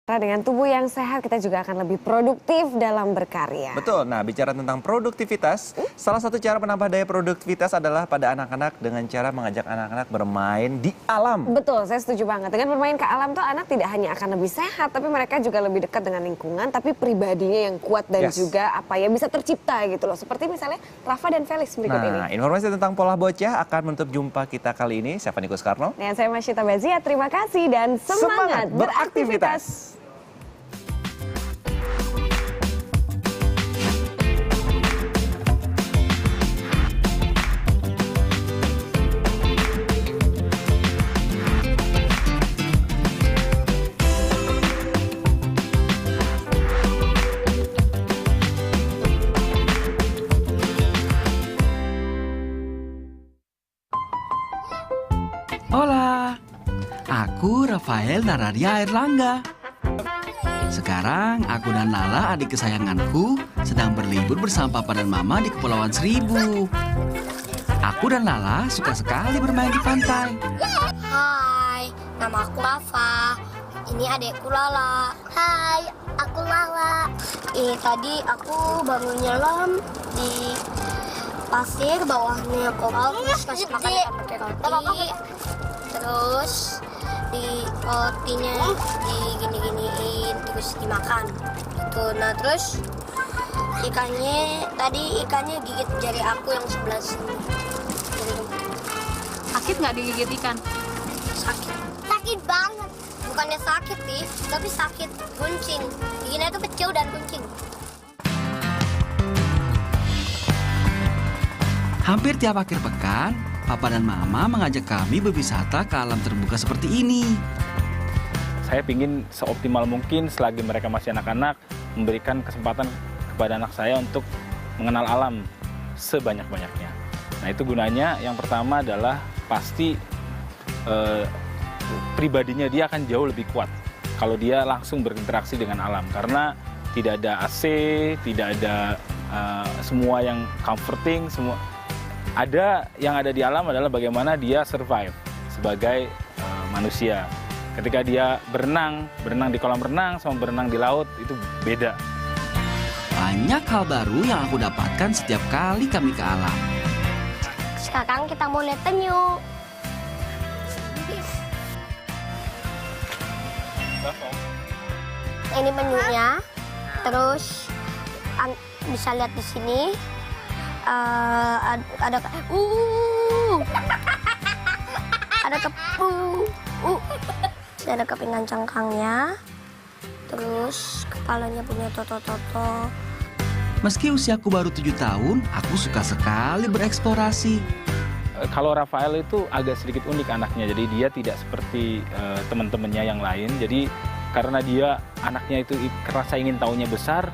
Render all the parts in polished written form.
Karena dengan tubuh yang sehat kita juga akan lebih produktif dalam berkarya. Betul, nah bicara tentang produktivitas, salah satu cara menambah daya produktivitas adalah pada anak-anak dengan cara mengajak anak-anak bermain di alam. Betul, saya setuju banget. Dengan bermain ke alam tuh anak tidak hanya akan lebih sehat, tapi mereka juga lebih dekat dengan lingkungan, tapi pribadinya yang kuat dan juga bisa tercipta gitu loh. Seperti misalnya Rafa dan Felix berikut ini. Nah, informasi tentang pola bocah akan menutup jumpa kita kali ini. Saya Fani Kuskarno. Dan saya Masyita Bazia, terima kasih dan semangat beraktivitas. Hola, aku Rafael Nararia Airlangga. Sekarang aku dan Nala, adik kesayanganku, sedang berlibur bersama Papa dan Mama di Kepulauan Seribu. Aku dan Lala suka sekali bermain di pantai. Hai, nama aku Rafa. Ini adekku Lala. Hai, aku Lala. Tadi aku baru nyelam di pasir, bawahnya koral, terus kasih makan ikan pakai roti. Terus di rotinya digini-giniin, terus dimakan. Gitu. Nah terus ikannya gigit jari aku yang sebelah sini. Sakit nggak digigit ikan? Sakit banget. Bukannya sakit nih, tapi sakit kuncing. Giginya itu kecil dan kuncing. Hampir tiap akhir pekan, Papa dan Mama mengajak kami berwisata ke alam terbuka seperti ini. Saya ingin seoptimal mungkin selagi mereka masih anak-anak, memberikan kesempatan kepada anak saya untuk mengenal alam sebanyak-banyaknya. Nah itu gunanya, yang pertama adalah pasti pribadinya dia akan jauh lebih kuat kalau dia langsung berinteraksi dengan alam. Karena tidak ada AC, tidak ada semua yang comforting, yang ada di alam adalah bagaimana dia survive sebagai manusia. Ketika dia berenang di kolam renang sama berenang di laut itu beda. Banyak hal baru yang aku dapatkan setiap kali kami ke alam. Sekarang kita mau lihat penyu. Ini menunya, terus bisa lihat di sini ada ada kepingan cangkangnya, terus kepalanya punya toto-toto. Meski usiaku baru 7 tahun, aku suka sekali bereksplorasi. Kalau Rafael itu agak sedikit unik anaknya, jadi dia tidak seperti teman-temannya yang lain. Jadi karena dia anaknya itu rasa ingin tahunya besar,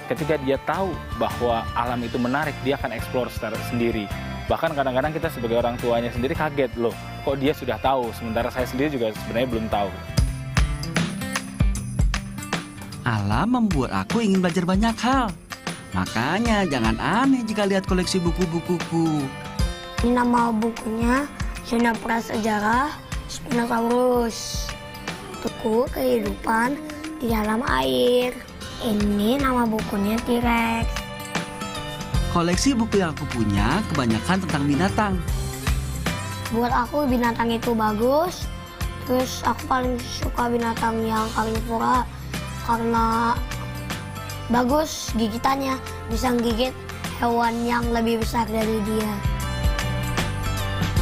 ketika dia tahu bahwa alam itu menarik, dia akan eksplor secara sendiri. Bahkan kadang-kadang kita sebagai orang tuanya sendiri kaget, loh kok dia sudah tahu, sementara saya sendiri juga sebenarnya belum tahu. Alam membuat aku ingin belajar banyak hal. Makanya jangan aneh jika lihat koleksi buku-bukuku. Ini nama bukunya Zona Prasejarah Spinosaurus. Buku kehidupan di dalam air. Ini nama bukunya T-Rex. Koleksi buku yang aku punya kebanyakan tentang binatang. Buat aku binatang itu bagus. Terus aku paling suka binatang yang karnivora karena bagus gigitannya, bisa gigit hewan yang lebih besar dari dia.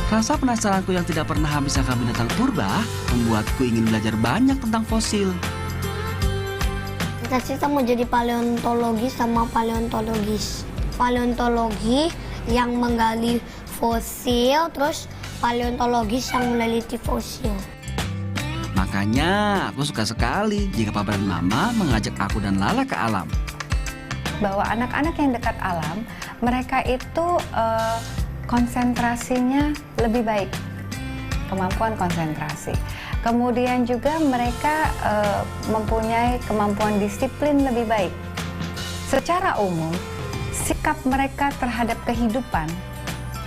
Rasa penasaranku yang tidak pernah habis akan binatang purba membuatku ingin belajar banyak tentang fosil. Kita mau jadi paleontologis sama paleontologis. Paleontologi yang menggali fosil, terus paleontologis yang meneliti fosil. Makanya aku suka sekali jika Papa dan Mama mengajak aku dan Lala ke alam. Bahwa anak-anak yang dekat alam, mereka itu konsentrasinya lebih baik, kemampuan konsentrasi. Kemudian juga mereka mempunyai kemampuan disiplin lebih baik. Secara umum, sikap mereka terhadap kehidupan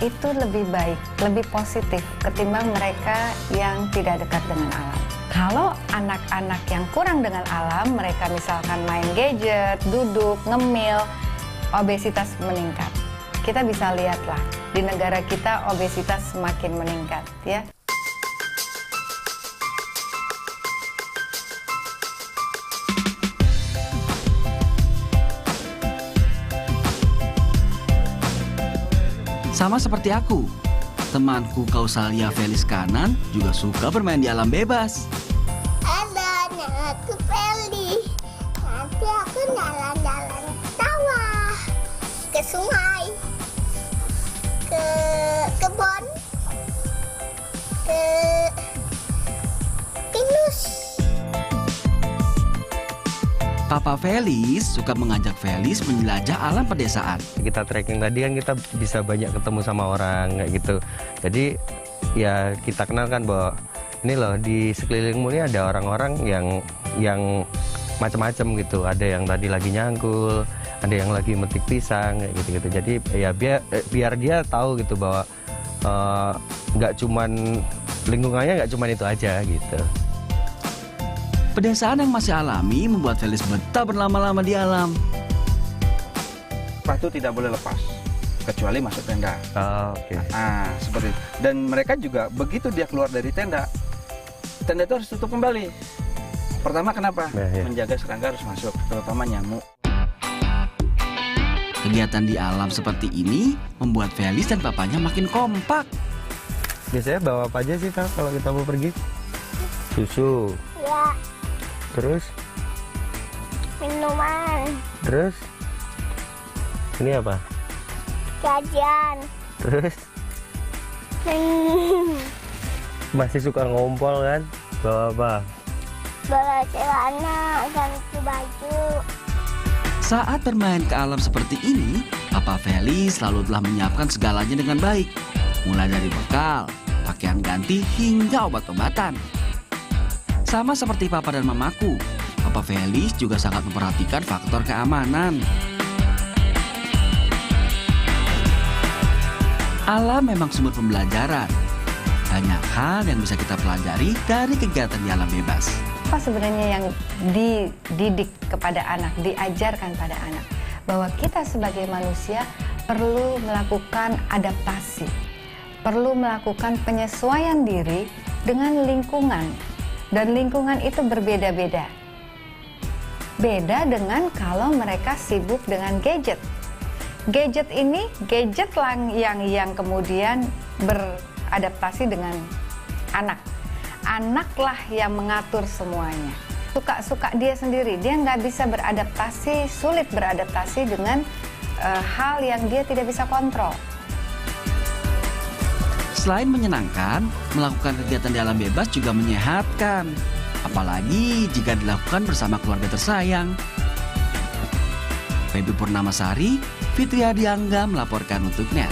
itu lebih baik, lebih positif ketimbang mereka yang tidak dekat dengan alam. Kalau anak-anak yang kurang dengan alam, mereka misalkan main gadget, duduk, ngemil, obesitas meningkat. Kita bisa lihatlah, di negara kita obesitas semakin meningkat, ya. Sama seperti aku, temanku Kausalia Felis Kanan juga suka bermain di alam bebas. Halo, aku Feli. Nanti aku jalan-jalan ke sawah, ke sungai, ke kebun, ke pinus. Papa Felis suka mengajak Felis menjelajah alam pedesaan. Kita trekking tadi kan kita bisa banyak ketemu sama orang kayak gitu. Jadi ya kita kenalkan bahwa ini loh di sekelilingmu ini ada orang-orang yang macam-macam gitu. Ada yang tadi lagi nyangkul, ada yang lagi metik pisang kayak gitu-gitu. Jadi ya biar dia tahu gitu bahwa nggak cuman lingkungannya nggak cuman itu aja gitu. Pedesaan yang masih alami membuat Felis betah berlama-lama di alam. Itu tidak boleh lepas kecuali masuk tenda. Oke. Seperti itu. Dan mereka juga begitu dia keluar dari tenda itu harus tutup kembali. Pertama kenapa? Menjaga serangga harus masuk, terutama nyamuk. Kegiatan di alam seperti ini membuat Felis dan papanya makin kompak. Biasanya bawa apa aja sih Kak kalau kita mau pergi? Susu. Ya, Terus? minuman, Terus? Ini apa? jajan. Terus? Masih suka ngompol kan? Bawa apa? Bawa celana, ganti baju. Saat bermain ke alam seperti ini, Papa Felis selalu telah menyiapkan segalanya dengan baik. Mulai dari bekal, pakaian ganti, hingga obat-obatan. Sama seperti Papa dan Mamaku, Papa Felis juga sangat memperhatikan faktor keamanan. Alam memang sumber pembelajaran. Banyak hal yang bisa kita pelajari dari kegiatan di alam bebas. Apa sebenarnya yang dididik kepada anak, diajarkan pada anak? Bahwa kita sebagai manusia perlu melakukan adaptasi, perlu melakukan penyesuaian diri dengan lingkungan. Dan lingkungan itu berbeda-beda. Beda dengan kalau mereka sibuk dengan gadget. Gadget ini, gadget yang kemudian beradaptasi dengan anak. Anaklah yang mengatur semuanya. Suka-suka dia sendiri, dia nggak bisa beradaptasi, sulit beradaptasi dengan hal yang dia tidak bisa kontrol. Selain menyenangkan, melakukan kegiatan di alam bebas juga menyehatkan. Apalagi jika dilakukan bersama keluarga tersayang. Feby Purnamasari, Fitri Adiangga melaporkan untuk NET.